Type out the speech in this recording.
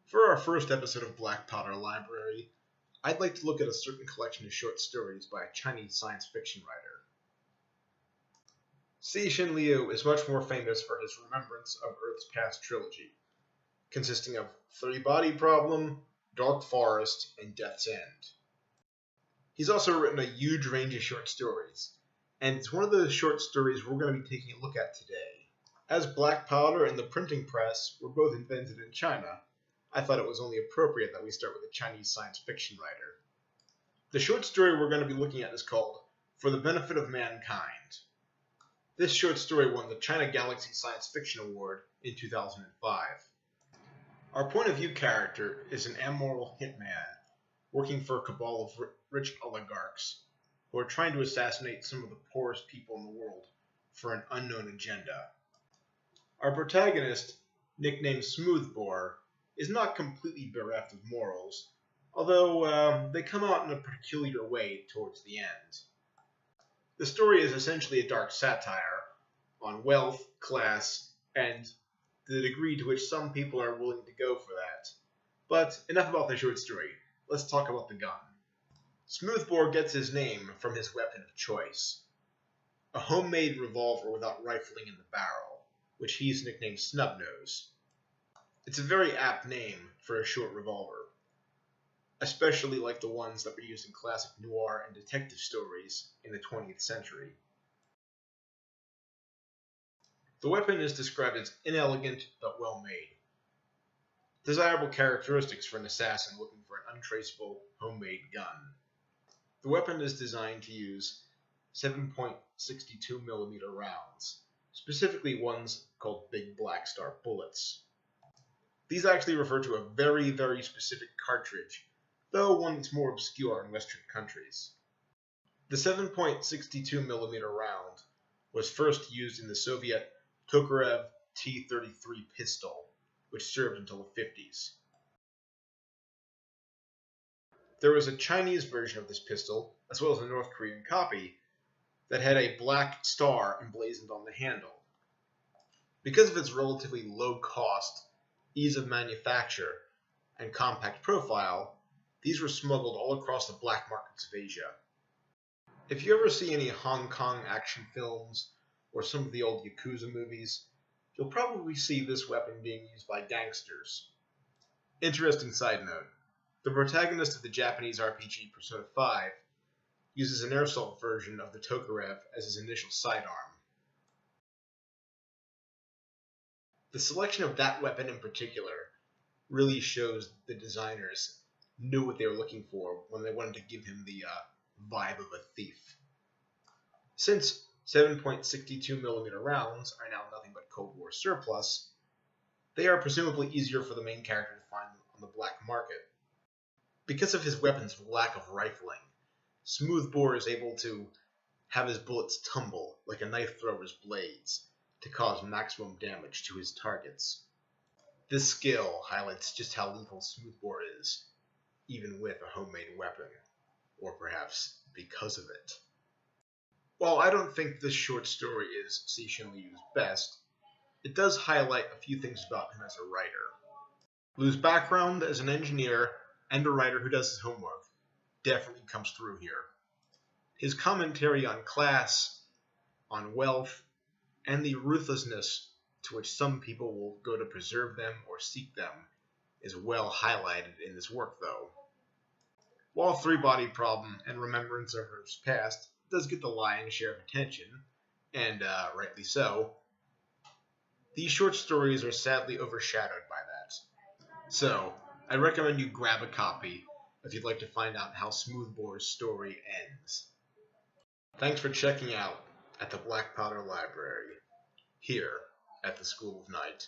For our first episode of Black Powder Library, I'd like to look at a certain collection of short stories by a Chinese science fiction writer. Cixin Liu is much more famous for his Remembrance of Earth's Past trilogy, consisting of Three-Body Problem, Dark Forest, and Death's End. He's also written a huge range of short stories, and it's one of those short stories we're going to be taking a look at today. As black powder and the printing press were both invented in China, I thought it was only appropriate that we start with a Chinese science fiction writer. The short story we're going to be looking at is called For the Benefit of Mankind. This short story won the China Galaxy Science Fiction Award in 2005. Our point of view character is an amoral hitman working for a cabal of rich oligarchs who are trying to assassinate some of the poorest people in the world for an unknown agenda. Our protagonist, nicknamed Smoothbore, is not completely bereft of morals, although they come out in a peculiar way towards the end. The story is essentially a dark satire on wealth, class, and the degree to which some people are willing to go for that. But enough about the short story. Let's talk about the gun. Smoothbore gets his name from his weapon of choice, a homemade revolver without rifling in the barrel, which he's nicknamed Snubnose. It's a very apt name for a short revolver, especially like the ones that were used in classic noir and detective stories in the 20th century. The weapon is described as inelegant but well-made. Desirable characteristics for an assassin looking for an untraceable, homemade gun. The weapon is designed to use 7.62mm rounds, specifically ones called Big Black Star bullets. These actually refer to a very, very specific cartridge, though one that's more obscure in Western countries. The 7.62mm round was first used in the Soviet Tokarev T-33 pistol, which served until the 50s. There was a Chinese version of this pistol, as well as a North Korean copy, that had a black star emblazoned on the handle. Because of its relatively low cost, ease of manufacture, and compact profile, these were smuggled all across the black markets of Asia. If you ever see any Hong Kong action films or some of the old Yakuza movies, you'll probably see this weapon being used by gangsters. Interesting side note, the protagonist of the Japanese RPG Persona 5 uses an airsoft version of the Tokarev as his initial sidearm. The selection of that weapon in particular really shows the designers knew what they were looking for when they wanted to give him the vibe of a thief. Since 7.62mm rounds are now nothing but Cold War surplus, they are presumably easier for the main character to find on the black market. Because of his weapon's lack of rifling, Smoothbore is able to have his bullets tumble like a knife thrower's blades to cause maximum damage to his targets. This skill highlights just how lethal Smoothbore is, even with a homemade weapon, or perhaps because of it. While I don't think this short story is Cixin Liu's best, it does highlight a few things about him as a writer. Liu's background as an engineer and a writer who does his homework definitely comes through here. His commentary on class, on wealth, and the ruthlessness to which some people will go to preserve them or seek them is well highlighted in this work, though. While Three-Body Problem and Remembrance of Earth's Past does get the lion's share of attention, and rightly so, these short stories are sadly overshadowed by that. So, I recommend you grab a copy if you'd like to find out how Smoothbore's story ends. Thanks for checking out at the Black Powder Library, here at the School of Night.